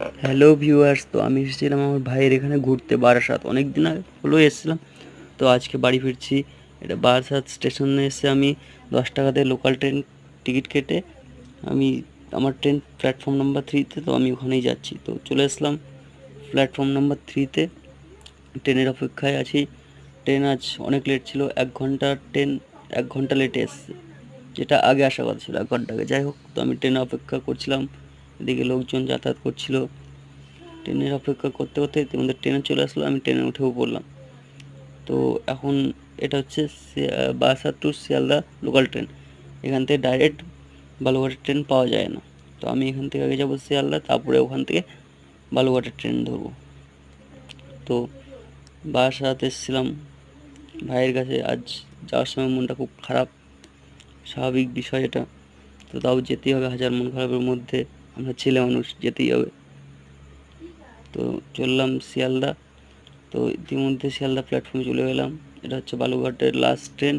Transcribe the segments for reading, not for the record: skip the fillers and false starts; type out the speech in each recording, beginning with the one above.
Hello viewers, তো আমি এসেছিলাম আমার ভাইয়ের এখানে ঘুরতে বারাসাত। অনেক দিন আগে হলো এসেছিলাম, তো আজকে বাড়ি ফিরছি। এটা বারাসাত স্টেশনে এসে আমি 10 টাকাতে লোকাল ট্রেন টিকিট কেটে আমি আমার ট্রেন প্ল্যাটফর্ম নাম্বার 3-তে, তো আমি ওখানেই যাচ্ছি। তো চলে আসলাম প্ল্যাটফর্ম নাম্বার 3-তে, ট্রেনের অপেক্ষায় আছি। ট্রেন আজ অনেক লেট ছিল, 1 ঘন্টা ট্রেন 1 ঘন্টা লেটে এসছে, যেটা আগে আসার কথা ছিল 1 ঘন্টা আগে। যাই হোক, তো আমি ট্রেনে অপেক্ষা করছিলাম, এদিকে লোকজন যাতায়াত করছিল। ট্রেনের অপেক্ষা করতে করতে ইতিমধ্যে ট্রেনে চলে আসলো, আমি ট্রেনে উঠেও পড়লাম। তো এখন এটা হচ্ছে Barasat to Sealdah local train. এখান থেকে ডাইরেক্ট বালুরঘাটের ট্রেন পাওয়া যায় না। তো আমি এখান থেকে আগে যাবো শিয়ালদা, তারপরে ওখান থেকে বালুরঘাটের ট্রেন ধরবো। তো বারাসাত এসেছিলাম ভাইয়ের কাছে। আজ যাওয়ার সময় মনটা খুব খারাপ, স্বাভাবিক বিষয় এটা। তো তাও যেতেই হবে, হাজার মন খারাপের মধ্যে আমরা ছেলে মানুষ, যেতেই হবে। তো চললাম শিয়ালদা। তো ইতিমধ্যে শিয়ালদা প্ল্যাটফর্মে চলে গেলাম। এটা হচ্ছে বালুরঘাটের last train.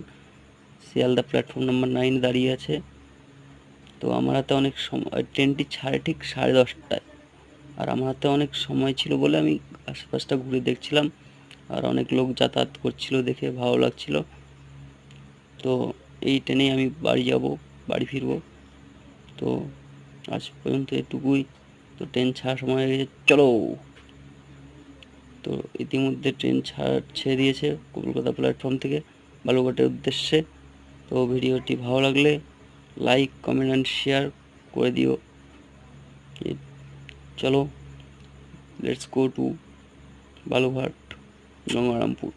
Sealdah platform number 9 দাঁড়িয়ে আছে। তো আমার হাতে অনেক সময়, ট্রেনটি ছাড়ে ঠিক 10:30টায়। আর আমার হাতে অনেক সময় ছিল বলে আমি আশেপাশটা ঘুরে দেখছিলাম, আর অনেক লোক যাতায়াত করছিল দেখে ভালো লাগছিল। তো এই ট্রেনেই আমি বাড়ি যাব, বাড়ি ফিরবো। তো আজ পর্যন্ত এটুকুই। তো ট্রেন ছাড়ার সময় হয়ে গেছে, চলো। তো ইতিমধ্যে ট্রেন ছেড়ে দিয়েছে কলকাতা প্ল্যাটফর্ম থেকে বালুরঘাটের উদ্দেশ্যে। তো ভিডিওটি ভালো লাগলে লাইক, কমেন্ট অ্যান্ড শেয়ার করে দিও। চলো, let's go to Balurghat, Gangarampur.